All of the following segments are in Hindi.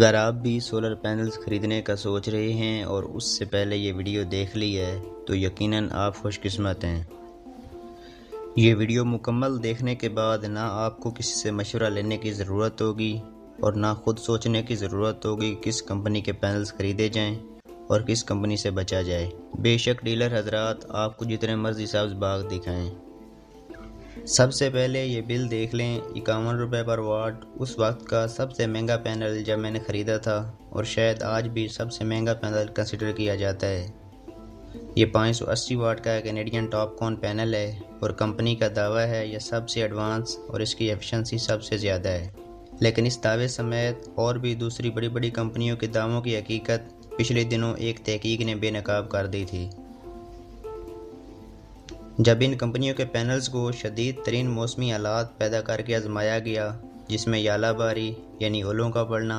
अगर आप भी सोलर पैनल्स खरीदने का सोच रहे हैं और उससे पहले ये वीडियो देख ली है तो यकीनन आप खुशकिस्मत हैं। ये वीडियो मुकम्मल देखने के बाद ना आपको किसी से मशवरा लेने की ज़रूरत होगी और ना खुद सोचने की ज़रूरत होगी किस कंपनी के पैनल्स खरीदे जाएं और किस कंपनी से बचा जाए। बेशक डीलर हजरात आपको जितने मर्जी सब्ज़ बाग दिखाएं। सबसे पहले ये बिल देख लें, 51 रुपये पर वाट उस वक्त का सबसे महंगा पैनल जब मैंने ख़रीदा था और शायद आज भी सबसे महंगा पैनल कंसिडर किया जाता है। ये 580 वाट का कैनेडियन टॉपकॉन पैनल है और कंपनी का दावा है यह सबसे एडवांस और इसकी एफिशिएंसी सबसे ज़्यादा है। लेकिन इस दावे समेत और भी दूसरी बड़ी बड़ी कंपनियों के दावों की हकीकत पिछले दिनों एक तहकीक ने बेनकाब कर दी थी। जब इन कंपनियों के पैनल्स को शदीद तरीन मौसमी हालात पैदा करके आजमाया गया, जिसमें यालाबारी यानी ओलों का पड़ना,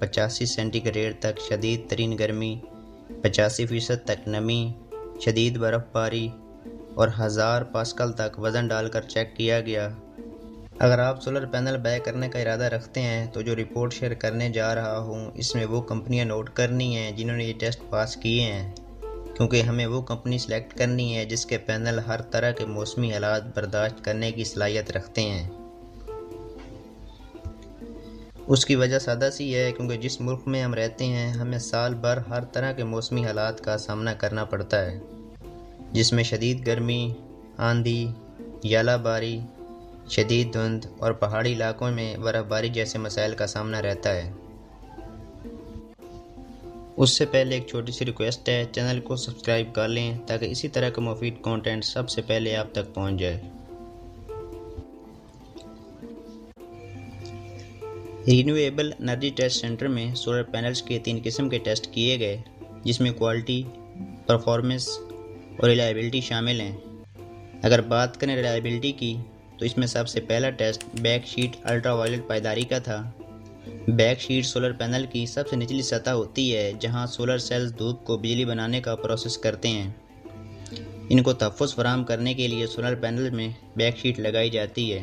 85 सेंटीग्रेड तक शदीद तरीन गर्मी, 85% तक नमी, शदीद बर्फ़बारी और 1000 पास्कल तक वज़न डालकर चेक किया गया। अगर आप सोलर पैनल बाय करने का इरादा रखते हैं तो जो रिपोर्ट शेयर करने जा रहा हूँ इसमें वो कंपनियाँ नोट करनी हैं जिन्होंने ये टेस्ट पास किए हैं, क्योंकि हमें वो कंपनी सेलेक्ट करनी है जिसके पैनल हर तरह के मौसमी हालात बर्दाश्त करने की सलाहियत रखते हैं। उसकी वजह सादा सी है क्योंकि जिस मुल्क में हम रहते हैं हमें साल भर हर तरह के मौसमी हालात का सामना करना पड़ता है, जिसमें शदीद गर्मी, आंधी, यालाबारी, शदीद धुंध और पहाड़ी इलाकों में बर्फ़बारी जैसे मसाइल का सामना रहता है। उससे पहले एक छोटी सी रिक्वेस्ट है, चैनल को सब्सक्राइब कर लें ताकि इसी तरह का मुफीद कंटेंट सबसे पहले आप तक पहुंच जाए। रिन्यूएबल एनर्जी टेस्ट सेंटर में सोलर पैनल्स के 3 किस्म के टेस्ट किए गए, जिसमें क्वालिटी, परफॉर्मेंस और रिलायबिलिटी शामिल हैं। अगर बात करें रिलायबिलिटी की तो इसमें सबसे पहला टेस्ट बैक शीट अल्ट्रावायलेट पायदारी का था। बैक शीट सोलर पैनल की सबसे निचली सतह होती है जहां सोलर सेल्स धूप को बिजली बनाने का प्रोसेस करते हैं। इनको तहफ़्फ़ुज़ फराहम करने के लिए सोलर पैनल में बैक शीट लगाई जाती है।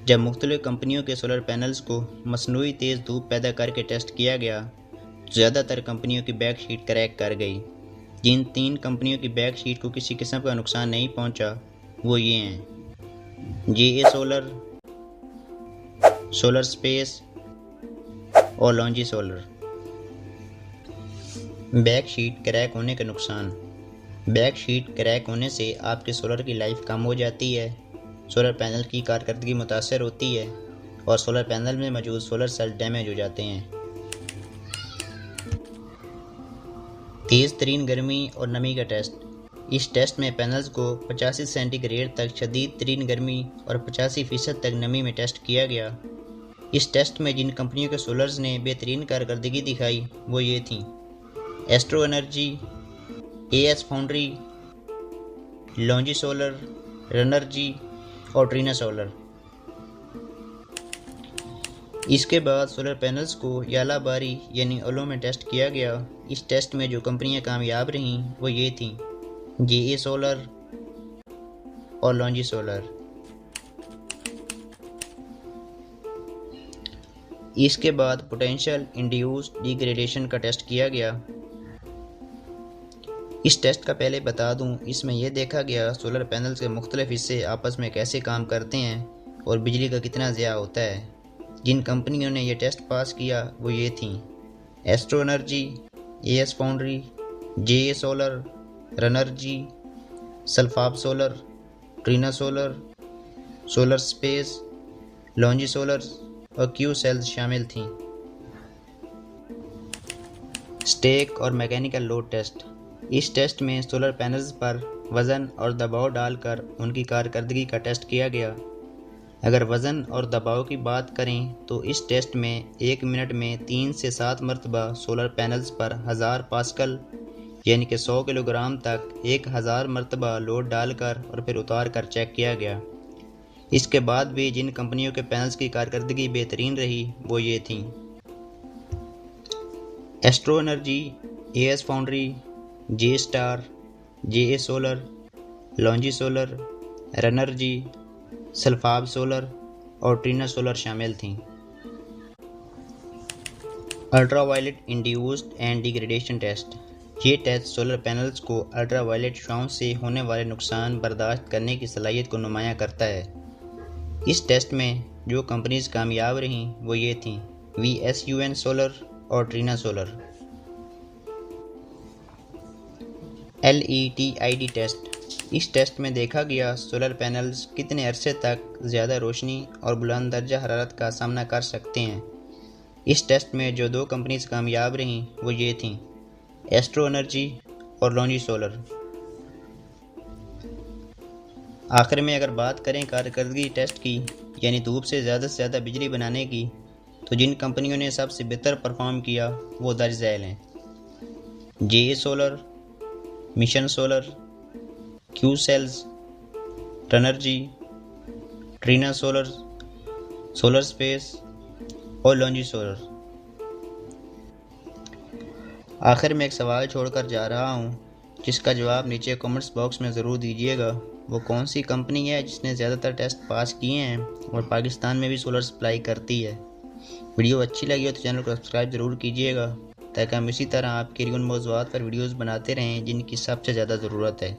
जब मुख्तलिफ़ कंपनियों के सोलर पैनल्स को मसनूई तेज़ धूप पैदा करके टेस्ट किया गया तो ज़्यादातर कंपनियों की बैक शीट क्रैक कर गई। जिन 3 कंपनियों की बैक शीट को किसी किस्म का नुकसान नहीं पहुंचा वो ये हैं: JA सोलर, सोलर स्पेस और Longi solar. Back sheet crack होने के नुकसान। बैक शीट क्रैक होने से आपके सोलर की लाइफ कम हो जाती है, सोलर पैनल की कारकर्दगी मुतासर होती है और सोलर पैनल में मौजूद सोलर सेल डैमेज हो जाते हैं। तेज़ तरीन गर्मी और नमी का टेस्ट। इस टेस्ट में पैनल्स को 85 सेंटीग्रेड तक शदीद तरीन गर्मी और 85% तक नमी में टेस्ट किया गया। इस टेस्ट में जिन कंपनियों के सोलर्स ने बेहतरीन कारकर्दगी दिखाई वो ये थीं: Astro Energy, AS foundry, Longi solar, Runergy और ट्रीना सोलर। इसके बाद सोलर पैनल्स को यालाबारी यानी ओलों में टेस्ट किया गया। इस टेस्ट में जो कंपनियां कामयाब रहीं वो ये थीं: JA सोलर और लॉन्जी सोलर। इसके बाद पोटेंशियल इंड्यूस्ड डिग्रेडेशन का टेस्ट किया गया। इस टेस्ट का पहले बता दूं, इसमें यह देखा गया सोलर पैनल्स के मुख्तलिफ हिस्से आपस में कैसे काम करते हैं और बिजली का कितना ज़िया होता है। जिन कंपनियों ने यह टेस्ट पास किया वो ये थीं: Astro Energy, AS foundry, JA solar, Runergy, Sulfab solar, Trina solar, solar space, Longi solar और क्यू सेल्स शामिल थीं। स्टेक और मैकेनिकल लोड टेस्ट। इस टेस्ट में सोलर पैनल्स पर वज़न और दबाव डालकर उनकी कारकर्दगी का टेस्ट किया गया। अगर वज़न और दबाव की बात करें तो इस टेस्ट में 1 मिनट में 3 से 7 मरतबा सोलर पैनल्स पर 1000 पास्कल यानी कि 100 किलोग्राम तक 1000 मरतबा लोड डालकर और फिर उतार कर चेक किया गया। इसके बाद भी जिन कंपनियों के पैनल्स की कारकर्दगी बेहतरीन रही वो ये थीं: Astro Energy, AS foundry, J star, JA solar, Longi solar, Runergy, Sulfab solar और ट्रीना सोलर शामिल थीं। Ultraviolet induced and degradation test. ये टेस्ट सोलर पैनल्स को अल्ट्रावायलेट छांव से होने वाले नुकसान बर्दाश्त करने की सलाहियत को नुमायां करता है। इस टेस्ट में जो कंपनीज कामयाब रहीं वो ये थीं VSUN सोलर और ट्रीना सोलर। LETID test. इस टेस्ट में देखा गया सोलर पैनल्स कितने अरसे तक ज़्यादा रोशनी और बुलंद दर्जा हरारत का सामना कर सकते हैं। इस टेस्ट में जो दो कंपनीज कामयाब रहीं वो ये थीं एस्ट्रो एनर्जी और लॉन्जी सोलर। आखिर में अगर बात करें कारकर्दगी टेस्ट की यानी धूप से ज़्यादा बिजली बनाने की, तो जिन कंपनियों ने सबसे बेहतर परफॉर्म किया वो दर्ज झैल हैं JA solar, mission solar, Q cells, Runergy, Trina solar, solar space और लॉन्जी सोलर। आखिर में एक सवाल छोड़कर जा रहा हूँ जिसका जवाब नीचे कमेंट्स बॉक्स में ज़रूर दीजिएगा। वो कौन सी कंपनी है जिसने ज़्यादातर टेस्ट पास किए हैं और पाकिस्तान में भी सोलर सप्लाई करती है। वीडियो अच्छी लगी हो तो चैनल को सब्सक्राइब ज़रूर कीजिएगा ताकि हम इसी तरह आपके लिए उन मौज़ूआत पर वीडियोज़ बनाते रहें जिनकी सबसे ज़्यादा ज़रूरत है।